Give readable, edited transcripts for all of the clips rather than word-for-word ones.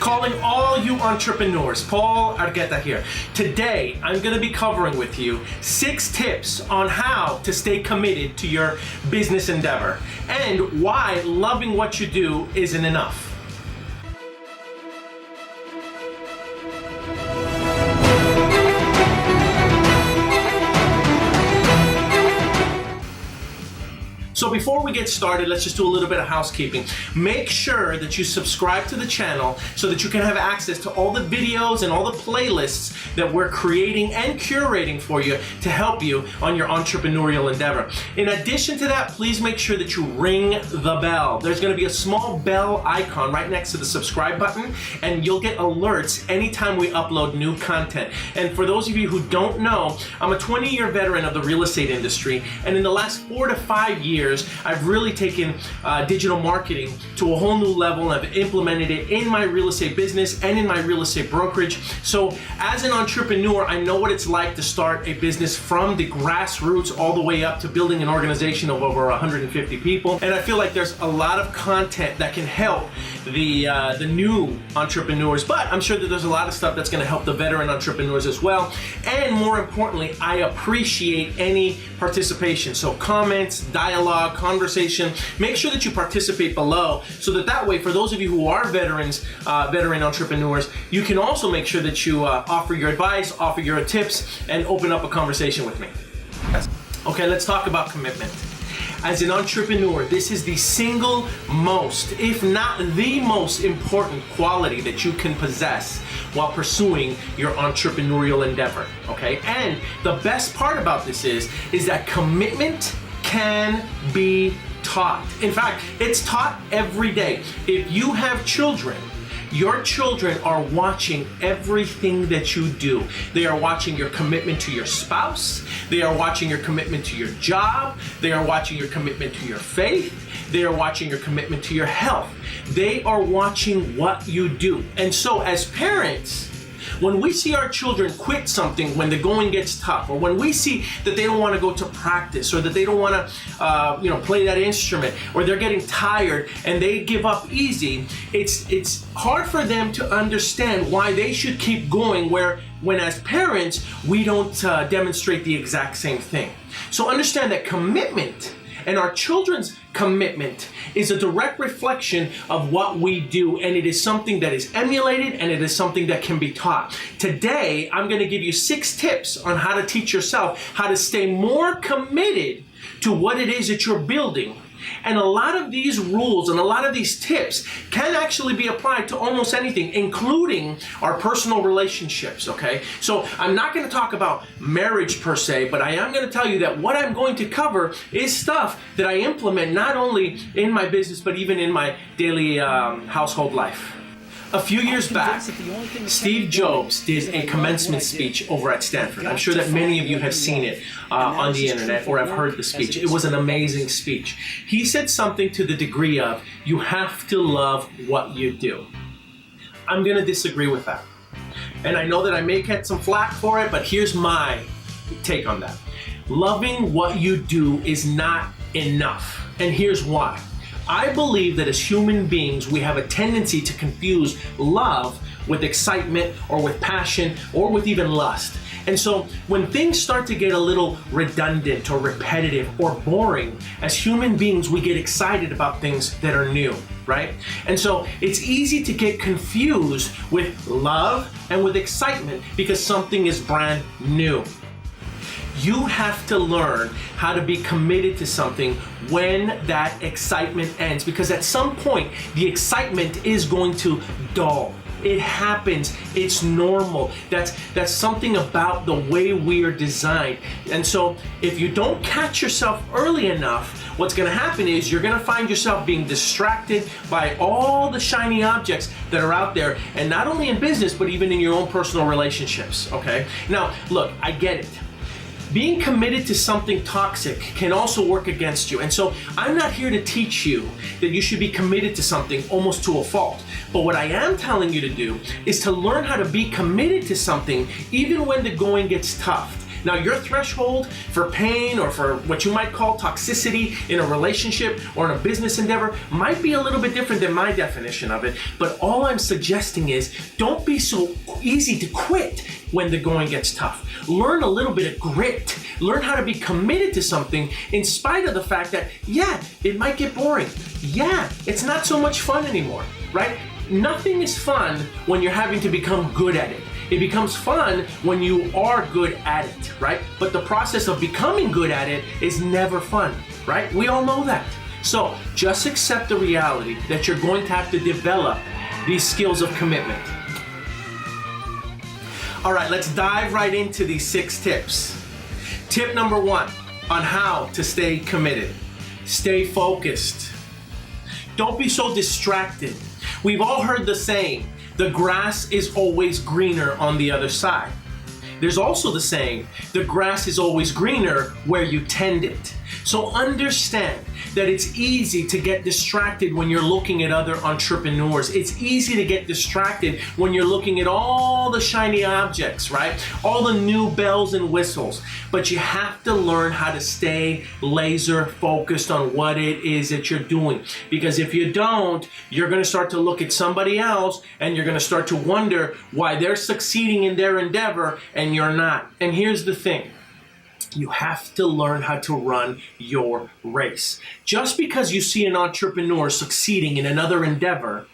Calling all you entrepreneurs, Paul Argueta here. Today, I'm going to be covering with you 6 tips on how to stay committed to your business endeavor and why loving what you do isn't enough. So before we get started, let's just do a little bit of housekeeping. Make sure that you subscribe to the channel so that you can have access to all the videos and all the playlists that we're creating and curating for you to help you on your entrepreneurial endeavor. In addition to that, please make sure that you ring the bell. There's going to be a small bell icon right next to the subscribe button, and you'll get alerts anytime we upload new content. And for those of you who don't know, I'm a 20-year veteran of the real estate industry, and in the last 4 to 5 years, I've really taken digital marketing to a whole new level. I've implemented it in my real estate business and in my real estate brokerage. So as an entrepreneur, I know what it's like to start a business from the grassroots all the way up to building an organization of over 150 people. And I feel like there's a lot of content that can help the new entrepreneurs, but I'm sure that there's a lot of stuff that's going to help the veteran entrepreneurs as well. And more importantly, I appreciate any participation. So comments, dialogue, conversation, make sure that you participate below so that way, for those of you who are veteran entrepreneurs, you can also make sure that you offer your advice, offer your tips, and open up a conversation with me. Okay, let's talk about commitment. As an entrepreneur, this is the single most, if not the most important quality that you can possess while pursuing your entrepreneurial endeavor, okay? And the best part about this is that commitment can be taught. In fact, it's taught every day. If you have children, your children are watching everything that you do. They are watching your commitment to your spouse. They are watching your commitment to your job. They are watching your commitment to your faith. They are watching your commitment to your health. They are watching what you do. And so as parents, when we see our children quit something when the going gets tough, or when we see that they don't want to go to practice, or that they don't want to play that instrument, or they're getting tired and they give up easy, it's hard for them to understand why they should keep going when as parents we don't demonstrate the exact same thing. So understand that commitment and our children's commitment is a direct reflection of what we do, and it is something that is emulated, and it is something that can be taught. Today, I'm going to give you 6 tips on how to teach yourself how to stay more committed to what it is that you're building. And a lot of these rules and a lot of these tips can actually be applied to almost anything, including our personal relationships, okay? So I'm not going to talk about marriage per se, but I am going to tell you that what I'm going to cover is stuff that I implement not only in my business, but even in my daily household life. A few years back, Steve Jobs did a commencement speech over at Stanford. I'm sure that many of you have seen it on the internet or have heard the speech. It was an amazing speech. He said something to the degree of, you have to love what you do. I'm going to disagree with that. And I know that I may get some flack for it, but here's my take on that. Loving what you do is not enough. And here's why. I believe that as human beings, we have a tendency to confuse love with excitement or with passion or with even lust. And so when things start to get a little redundant or repetitive or boring, as human beings, we get excited about things that are new, right? And so it's easy to get confused with love and with excitement because something is brand new. You have to learn how to be committed to something when that excitement ends, because at some point the excitement is going to dull. It happens. It's normal. That's something about the way we are designed. And so if you don't catch yourself early enough, what's going to happen is you're going to find yourself being distracted by all the shiny objects that are out there, and not only in business, but even in your own personal relationships, okay? Now, look, I get it. Being committed to something toxic can also work against you. And so I'm not here to teach you that you should be committed to something almost to a fault. But what I am telling you to do is to learn how to be committed to something even when the going gets tough. Now, your threshold for pain or for what you might call toxicity in a relationship or in a business endeavor might be a little bit different than my definition of it, but all I'm suggesting is don't be so easy to quit when the going gets tough. Learn a little bit of grit. Learn how to be committed to something in spite of the fact that, yeah, it might get boring. Yeah, it's not so much fun anymore, right? Nothing is fun when you're having to become good at it. It becomes fun when you are good at it, right? But the process of becoming good at it is never fun, right? We all know that. So just accept the reality that you're going to have to develop these skills of commitment. All right, let's dive right into these 6 tips. Tip number 1 on how to stay committed. Stay focused. Don't be so distracted. We've all heard the saying, the grass is always greener on the other side. There's also the saying, the grass is always greener where you tend it. So understand that it's easy to get distracted when you're looking at other entrepreneurs. It's easy to get distracted when you're looking at all the shiny objects, right? All the new bells and whistles. But you have to learn how to stay laser focused on what it is that you're doing. Because if you don't, you're going to start to look at somebody else and you're going to start to wonder why they're succeeding in their endeavor and you're not. And here's the thing. You have to learn how to run your race. Just because you see an entrepreneur succeeding in another endeavor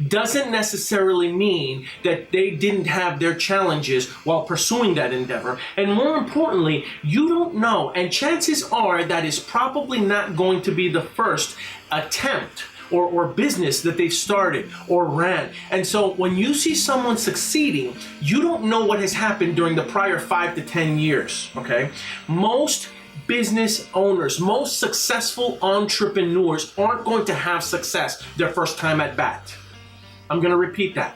doesn't necessarily mean that they didn't have their challenges while pursuing that endeavor. And more importantly, you don't know, and chances are that is probably not going to be the first attempt or business that they've started or ran. And so when you see someone succeeding, you don't know what has happened during the prior 5 to 10 years, okay? Most business owners, most successful entrepreneurs aren't going to have success their first time at bat. I'm gonna repeat that.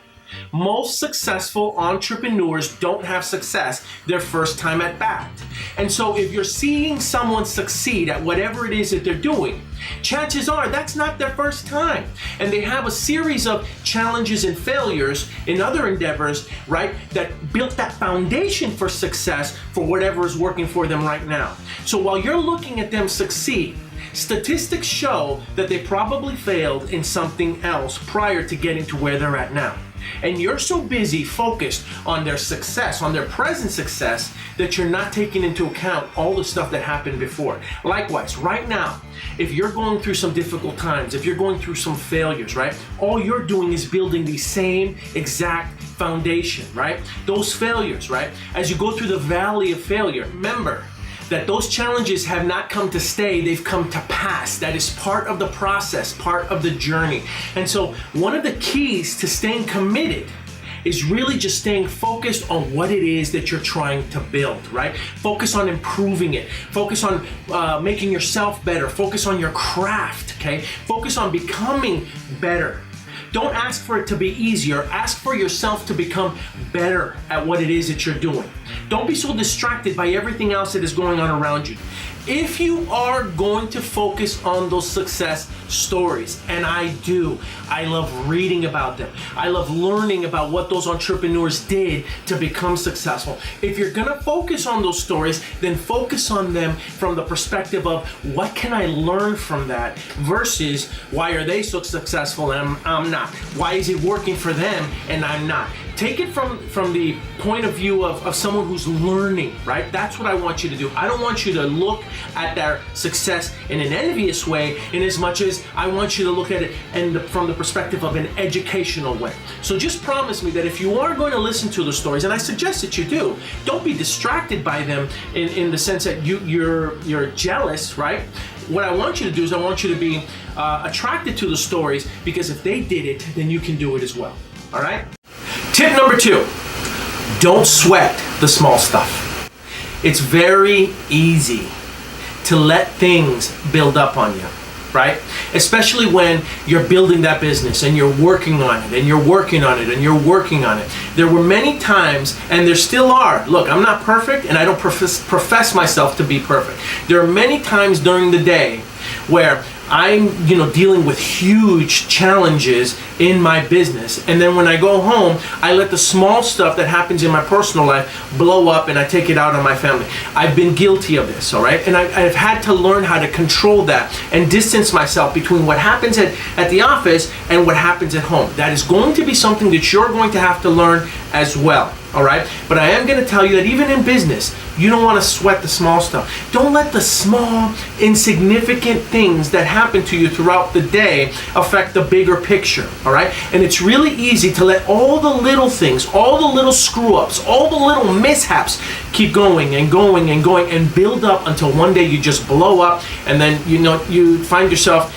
Most successful entrepreneurs don't have success their first time at bat. And so if you're seeing someone succeed at whatever it is that they're doing, chances are that's not their first time. And they have a series of challenges and failures in other endeavors, right, that built that foundation for success for whatever is working for them right now. So while you're looking at them succeed, statistics show that they probably failed in something else prior to getting to where they're at now. And you're so busy focused on their success, on their present success, that you're not taking into account all the stuff that happened before. Likewise, right now, if you're going through some difficult times, if you're going through some failures, right, all you're doing is building the same exact foundation, right? Those failures, right? As you go through the valley of failure, remember that those challenges have not come to stay, they've come to pass. That is part of the process, part of the journey. And so one of the keys to staying committed is really just staying focused on what it is that you're trying to build, right? Focus on improving it. Focus on making yourself better. Focus on your craft, okay? Focus on becoming better. Don't ask for it to be easier. Ask for yourself to become better at what it is that you're doing. Don't be so distracted by everything else that is going on around you. If you are going to focus on those success stories, and I do, I love reading about them. I love learning about what those entrepreneurs did to become successful. If you're gonna focus on those stories, then focus on them from the perspective of what can I learn from that versus why are they so successful and I'm not? Why is it working for them and I'm not? Take it from the point of view of someone who's learning, right? That's what I want you to do. I don't want you to look at their success in an envious way in as much as I want you to look at it from the perspective of an educational way. So just promise me that if you are going to listen to the stories, and I suggest that you do, don't be distracted by them in the sense that you're jealous, right? What I want you to do is I want you to be attracted to the stories, because if they did it, then you can do it as well, all right? Tip number 2, don't sweat the small stuff. It's very easy to let things build up on you, right? Especially when you're building that business and you're working on it and you're working on it and you're working on it. There were many times, and there still are, look, I'm not perfect and I don't profess myself to be perfect. There are many times during the day where I'm, dealing with huge challenges in my business. And then when I go home, I let the small stuff that happens in my personal life blow up and I take it out on my family. I've been guilty of this, all right? And I've had to learn how to control that and distance myself between what happens at the office and what happens at home. That is going to be something that you're going to have to learn as well. All right, but I am going to tell you that even in business, you don't want to sweat the small stuff. Don't let the small, insignificant things that happen to you throughout the day affect the bigger picture. All right, and it's really easy to let all the little things, all the little screw-ups, all the little mishaps keep going and going and going and build up until one day you just blow up, and then you find yourself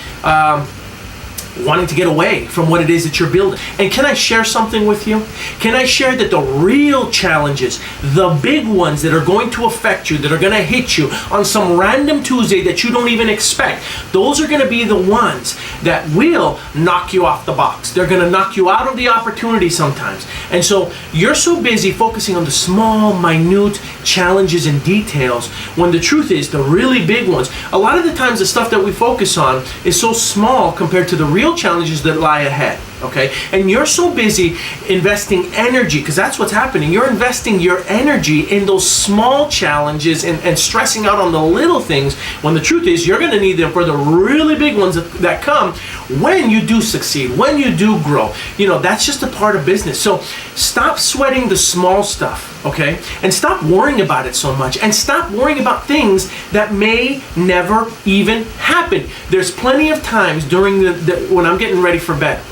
wanting to get away from what it is that you're building. And can I share something with you? Can I share that the real challenges, the big ones that are going to affect you, that are going to hit you on some random Tuesday that you don't even expect, those are going to be the ones that will knock you off the box. They're going to knock you out of the opportunity sometimes. And so you're so busy focusing on the small, minute challenges and details, when the truth is the really big ones, a lot of the times the stuff that we focus on is so small compared to the real challenges that lie ahead, okay? And you're so busy investing energy, because that's what's happening. You're investing your energy in those small challenges and stressing out on the little things, when the truth is you're going to need them for the really big ones that come when you do succeed, when you do grow. That's just a part of business. So stop sweating the small stuff, okay? And stop worrying about it so much, and stop worrying about things that may never even happen. There's plenty of times during when I'm getting ready for bed,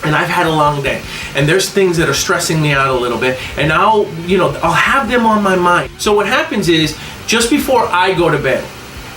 and I've had a long day, and there's things that are stressing me out a little bit, and I'll have them on my mind. So what happens is, just before I go to bed,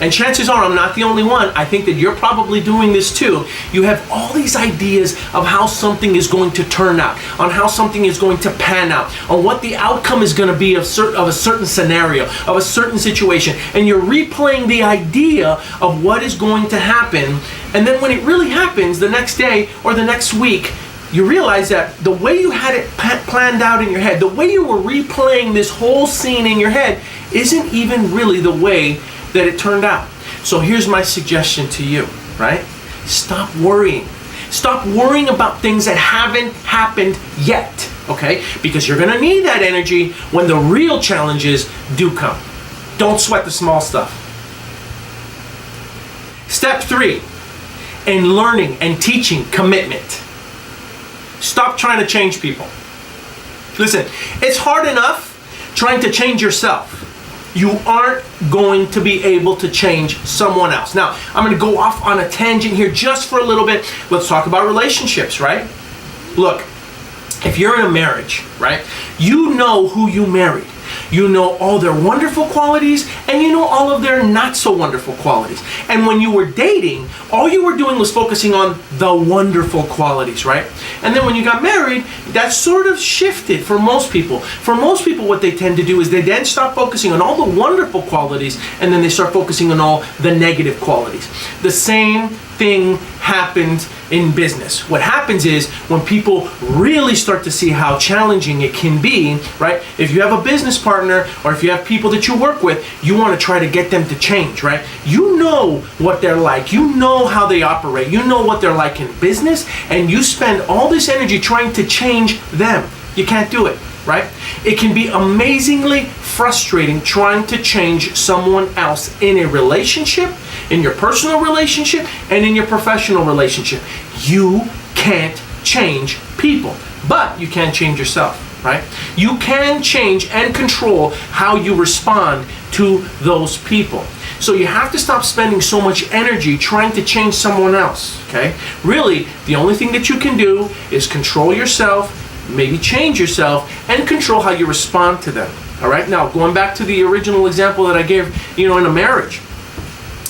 and chances are I'm not the only one, I think that you're probably doing this too, you have all these ideas of how something is going to turn out, on how something is going to pan out, on what the outcome is going to be of a certain scenario, of a certain situation, and you're replaying the idea of what is going to happen, and then when it really happens the next day or the next week, you realize that the way you had it planned out in your head, the way you were replaying this whole scene in your head, isn't even really the way that it turned out. So here's my suggestion to you, right? Stop worrying. Stop worrying about things that haven't happened yet, okay? Because you're gonna need that energy when the real challenges do come. Don't sweat the small stuff. Step 3, in learning and teaching commitment. Stop trying to change people. Listen, it's hard enough trying to change yourself. You aren't going to be able to change someone else. Now, I'm going to go off on a tangent here just for a little bit. Let's talk about relationships, right? Look, if you're in a marriage, right, you know who you married. You know all their wonderful qualities, and you know all of their not so wonderful qualities. And when you were dating, all you were doing was focusing on the wonderful qualities, right? And then when you got married, that sort of shifted for most people. For most people, what they tend to do is they then stop focusing on all the wonderful qualities, and then they start focusing on all the negative qualities. The same thing happens in business. What happens is when people really start to see how challenging it can be, right? If you have a business partner or if you have people that you work with, you want to try to get them to change, right? You know what they're like. You know how they operate. You know what they're like in business, and you spend all this energy trying to change them. You can't do it, right? It can be amazingly frustrating trying to change someone else in a relationship, in your personal relationship, and in your professional relationship. You can't change people, but you can change yourself, right? You can change and control how you respond to those people. So you have to stop spending so much energy trying to change someone else, okay? Really, the only thing that you can do is control yourself, maybe change yourself, and control how you respond to them. All right, now going back to the original example that I gave, in a marriage.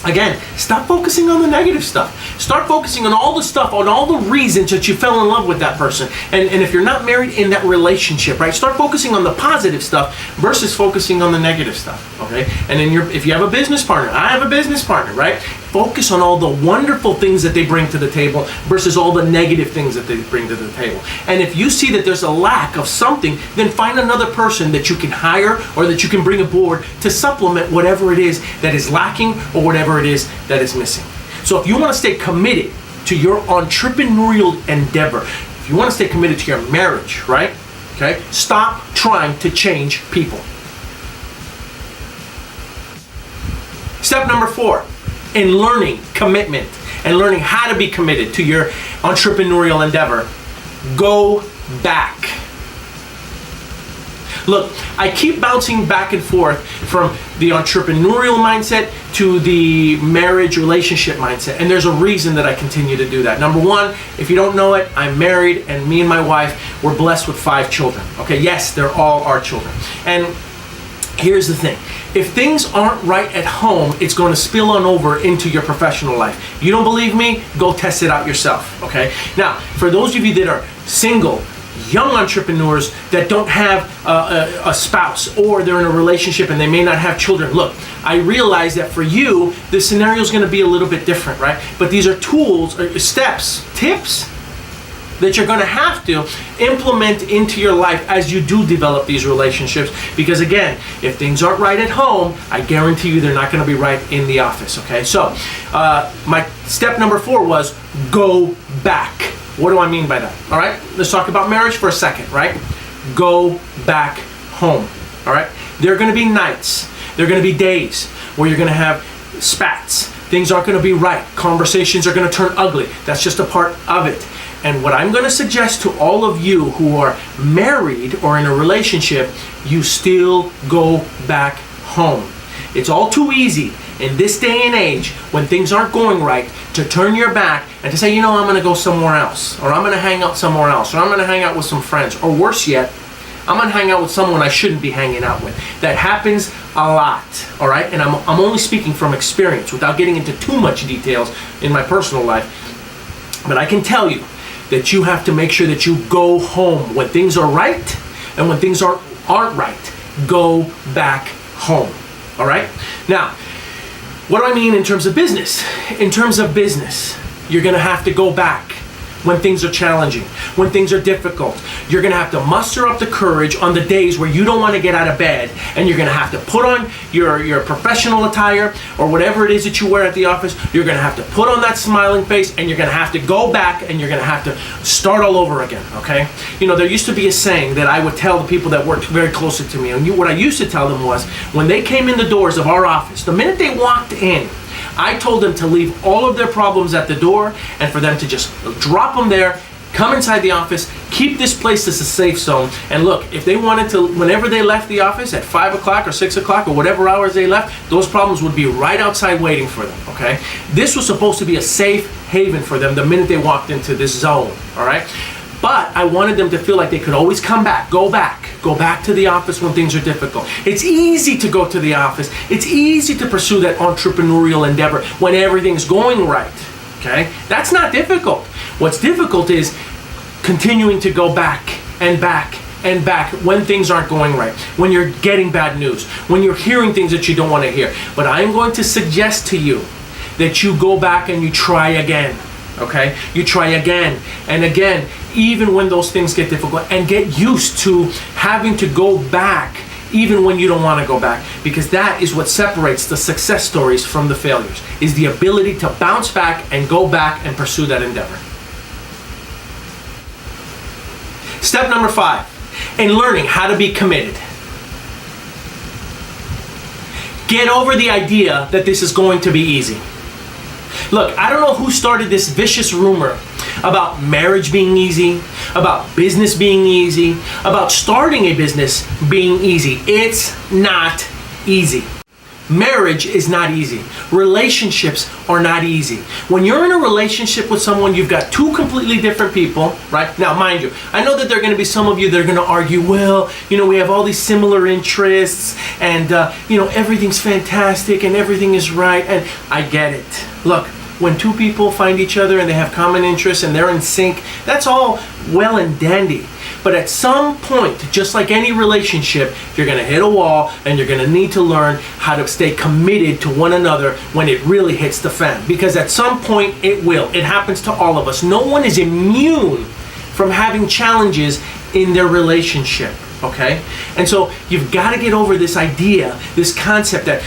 Again, stop focusing on the negative stuff. Start focusing on all the stuff, on all the reasons that you fell in love with that person. And if you're not married, in that relationship, right? Start focusing on the positive stuff versus focusing on the negative stuff, okay? And then if you have a business partner, I have a business partner, right? Focus on all the wonderful things that they bring to the table versus all the negative things that they bring to the table. And if you see that there's a lack of something, then find another person that you can hire or that you can bring aboard to supplement whatever it is that is lacking or whatever it is that is missing. So if you want to stay committed to your entrepreneurial endeavor, if you want to stay committed to your marriage, right? Okay, stop trying to change people. Step number 4, in learning commitment and learning how to be committed to your entrepreneurial endeavor, go back. Look, I keep bouncing back and forth from the entrepreneurial mindset to the marriage relationship mindset, and there's a reason that I continue to do that. Number 1, if you don't know it, I'm married, and me and my wife were blessed with 5 children. Okay, yes, they're all our children. And here's the thing. If things aren't right at home, it's going to spill on over into your professional life. You don't believe me? Go test it out yourself, okay? Now, for those of you that are single, young entrepreneurs that don't have a spouse, or they're in a relationship and they may not have children, look, I realize that for you, the scenario is going to be a little bit different, right? But these are tools, or steps, tips that you're going to have to implement into your life as you do develop these relationships. Because again, if things aren't right at home, I guarantee you they're not going to be right in the office, okay? So my step number 4 was go back. What do I mean by that? All right, let's talk about marriage for a second, right? Go back home, all right? There are going to be nights, there are going to be days where you're going to have spats. Things aren't going to be right. Conversations are going to turn ugly. That's just a part of it. And what I'm going to suggest to all of you who are married or in a relationship, you still go back home. It's all too easy in this day and age when things aren't going right to turn your back and to say, you know, I'm going to go somewhere else, or I'm going to hang out somewhere else, or I'm going to hang out with some friends, or worse yet, I'm going to hang out with someone I shouldn't be hanging out with. That happens a lot, all right? And I'm only speaking from experience without getting into too much details in my personal life. But I can tell you that you have to make sure that you go home when things are right, and when things aren't right, go back home, all right? Now, what do I mean in terms of business? In terms of business, you're going to have to go back when things are challenging, when things are difficult. You're going to have to muster up the courage on the days where you don't want to get out of bed, and you're going to have to put on your professional attire or whatever it is that you wear at the office. You're going to have to put on that smiling face, and you're going to have to go back, and you're going to have to start all over again, okay? You know, there used to be a saying that I would tell the people that worked very closely to me, and what I used to tell them was, when they came in the doors of our office, the minute they walked in, I told them to leave all of their problems at the door and for them to just drop them there, come inside the office, keep this place as a safe zone. And look, if they wanted to, whenever they left the office at 5 o'clock or 6 o'clock or whatever hours they left, those problems would be right outside waiting for them, okay? This was supposed to be a safe haven for them the minute they walked into this zone, all right? But I wanted them to feel like they could always come back, go back to the office when things are difficult. It's easy to go to the office. It's easy to pursue that entrepreneurial endeavor when everything's going right, okay? That's not difficult. What's difficult is continuing to go back and back and back when things aren't going right, when you're getting bad news, when you're hearing things that you don't want to hear. But I'm going to suggest to you that you go back and you try again, okay? You try again and again, even when those things get difficult, and get used to having to go back even when you don't want to go back, because that is what separates the success stories from the failures, is the ability to bounce back and go back and pursue that endeavor. Step number 5, in learning how to be committed. Get over the idea that this is going to be easy. Look, I don't know who started this vicious rumor about marriage being easy, about business being easy, about starting a business being easy. It's not easy. Marriage is not easy. Relationships are not easy. When you're in a relationship with someone, you've got 2 completely different people, right? Now, mind you, I know that there are going to be some of you that are going to argue, well, you know, we have all these similar interests, and, you know, everything's fantastic and everything is right, and I get it. Look, when 2 people find each other and they have common interests and they're in sync, that's all well and dandy. But at some point, just like any relationship, you're going to hit a wall and you're going to need to learn how to stay committed to one another when it really hits the fan. Because at some point, it will. It happens to all of us. No one is immune from having challenges in their relationship. okay? And so you've got to get over this idea, this concept that,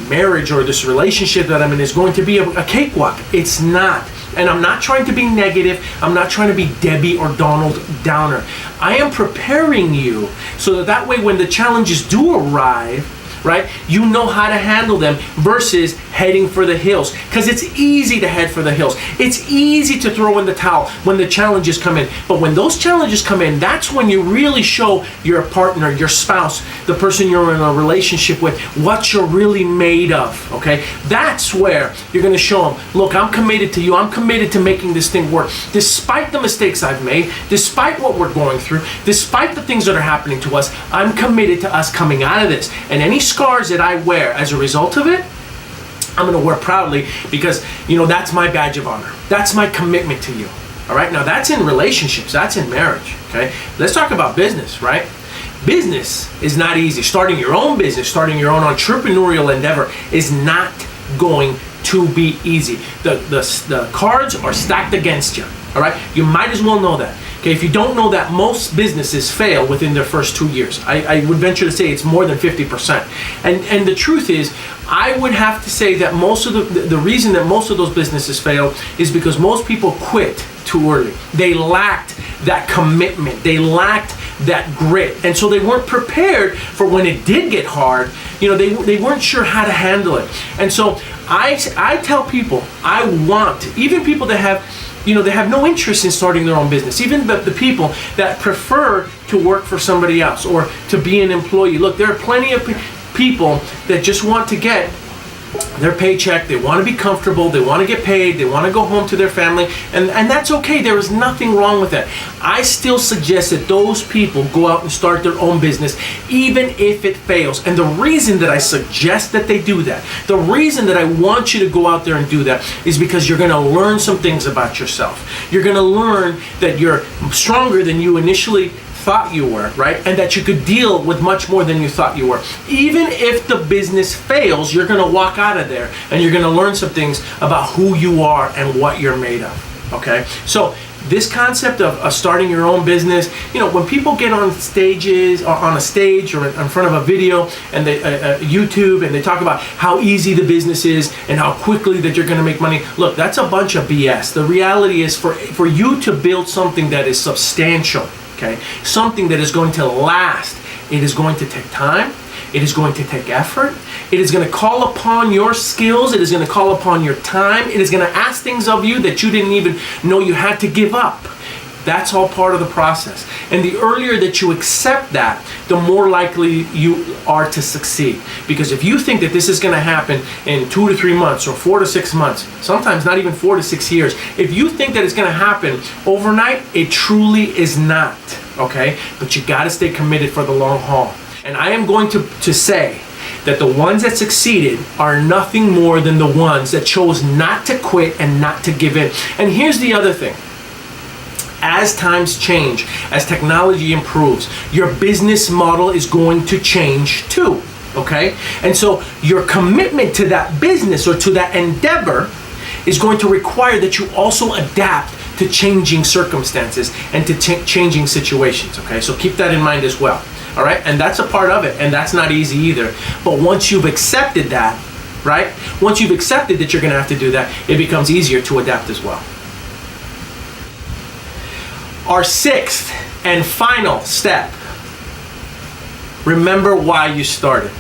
marriage or this relationship that I'm in is going to be a cakewalk. It's not. And I'm not trying to be negative. I'm not trying to be Debbie or Donald Downer. I am preparing you so that way when the challenges do arrive, right, you know how to handle them versus heading for the hills. Because it's easy to head for the hills. It's easy to throw in the towel when the challenges come in. But when those challenges come in, that's when you really show your partner, your spouse, the person you're in a relationship with, what you're really made of, okay? That's where you're going to show them, look, I'm committed to you. I'm committed to making this thing work. Despite the mistakes I've made, despite what we're going through, despite the things that are happening to us, I'm committed to us coming out of this. And any scars that I wear as a result of it, I'm going to wear proudly because, that's my badge of honor. That's my commitment to you. All right. Now that's in relationships. That's in marriage. Okay. Let's talk about business, right? Business is not easy. Starting your own business, starting your own entrepreneurial endeavor is not going to be easy. The cards are stacked against you. All right. You might as well know that. Okay, if you don't know that, most businesses fail within their first 2 years. I would venture to say it's more than 50%. And the truth is, I would have to say that most of the reason that most of those businesses fail is because most people quit too early. They lacked that commitment. They lacked that grit. And so they weren't prepared for when it did get hard. They weren't sure how to handle it. And so I tell people, even people that have they have no interest in starting their own business. Even the people that prefer to work for somebody else or to be an employee. Look, there are plenty of people that just want to get their paycheck. They want to be comfortable. They want to get paid. They want to go home to their family. And that's okay. There is nothing wrong with that. I still suggest that those people go out and start their own business, even if it fails. And the reason that I suggest that they do that, the reason that I want you to go out there and do that is because you're going to learn some things about yourself. You're going to learn that you're stronger than you initially thought you were, right? And that you could deal with much more than you thought you were. Even if the business fails, you're going to walk out of there and you're going to learn some things about who you are and what you're made of, okay? So this concept of starting your own business, when people get on stages or on a stage or in front of a video and they YouTube and they talk about how easy the business is and how quickly that you're going to make money, look, that's a bunch of BS. The reality is for you to build something that is substantial, okay, something that is going to last, it is going to take time. It is going to take effort. It is going to call upon your skills. It is going to call upon your time. It is going to ask things of you that you didn't even know you had to give up. That's all part of the process. And the earlier that you accept that, the more likely you are to succeed. Because if you think that this is going to happen in 2 to 3 months or 4 to 6 months, sometimes not even 4 to 6 years, if you think that it's going to happen overnight, it truly is not, okay? But you got to stay committed for the long haul. And I am going to say that the ones that succeeded are nothing more than the ones that chose not to quit and not to give in. And here's the other thing. As times change, as technology improves, your business model is going to change too, okay? And so your commitment to that business or to that endeavor is going to require that you also adapt to changing circumstances and to changing situations, okay? So keep that in mind as well. All right, and that's a part of it, and that's not easy either. But once you've accepted that, right? Once you've accepted that you're going to have to do that, it becomes easier to adapt as well. Our sixth and final step, remember why you started.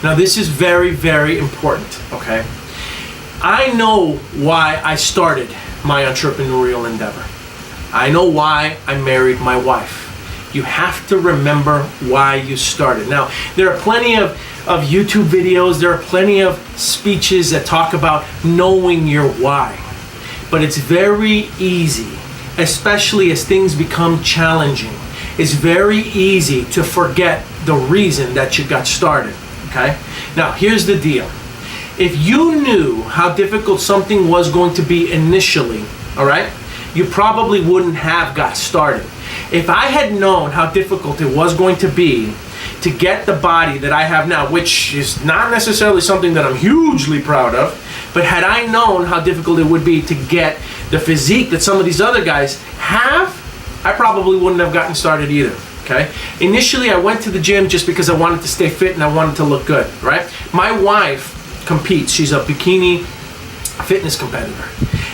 Now, this is very, very important, okay? I know why I started my entrepreneurial endeavor. I know why I married my wife. You have to remember why you started. Now, there are plenty of YouTube videos, there are plenty of speeches that talk about knowing your why. But it's very easy, especially as things become challenging, it's very easy to forget the reason that you got started, okay? Now, here's the deal. If you knew how difficult something was going to be initially, all right, you probably wouldn't have got started. If I had known how difficult it was going to be to get the body that I have now, which is not necessarily something that I'm hugely proud of, but had I known how difficult it would be to get the physique that some of these other guys have, I probably wouldn't have gotten started either. Okay? Initially, I went to the gym just because I wanted to stay fit and I wanted to look good, right? My wife competes. She's a bikini fitness competitor,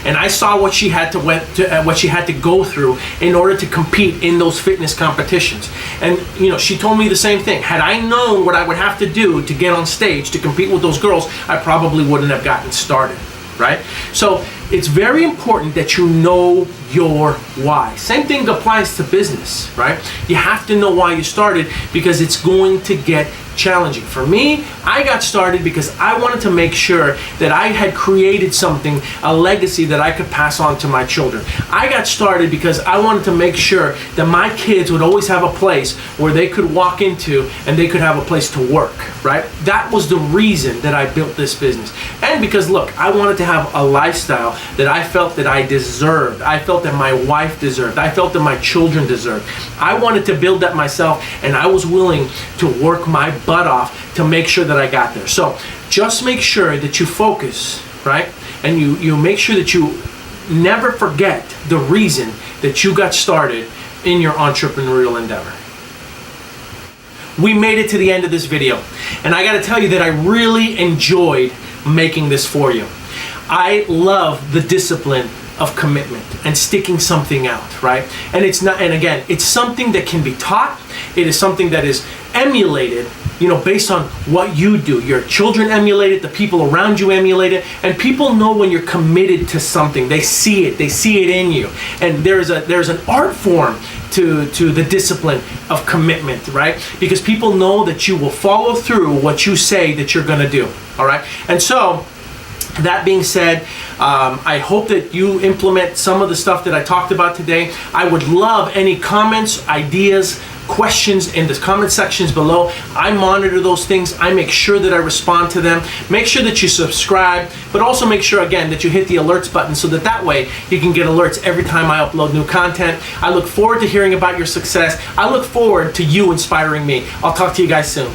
and I saw what she had to go through in order to compete in those fitness competitions. And you know, she told me the same thing. Had I known what I would have to do to get on stage to compete with those girls, I probably wouldn't have gotten started, right? So it's very important that you know your why. Same thing applies to business, right? You have to know why you started, because it's going to get challenging. For me, I got started because I wanted to make sure that I had created something, a legacy that I could pass on to my children. I got started because I wanted to make sure that my kids would always have a place where they could walk into and they could have a place to work, right? That was the reason that I built this business. And because, look, I wanted to have a lifestyle that I felt that I deserved. I felt that my wife deserved. I felt that my children deserved. I wanted to build that myself, and I was willing to work my butt off to make sure that I got there. So just make sure that you focus, right? And you make sure that you never forget the reason that you got started in your entrepreneurial endeavor. We made it to the end of this video, and I got to tell you that I really enjoyed making this for you. I love the discipline of commitment and sticking something out, right? And it's not, and again, it's something that can be taught. It is something that is emulated, you know, based on what you do. Your children emulate it, the people around you emulate it, and people know when you're committed to something. They see it in you. And there's an art form to the discipline of commitment, right? Because people know that you will follow through what you say that you're gonna do, all right? And so, that being said, I hope that you implement some of the stuff that I talked about today. I would love any comments, ideas, questions in the comment sections below. I monitor those things. I make sure that I respond to them. Make sure that you subscribe, but also make sure, again, that you hit the alerts button so that way you can get alerts every time I upload new content. I look forward to hearing about your success. I look forward to you inspiring me. I'll talk to you guys soon.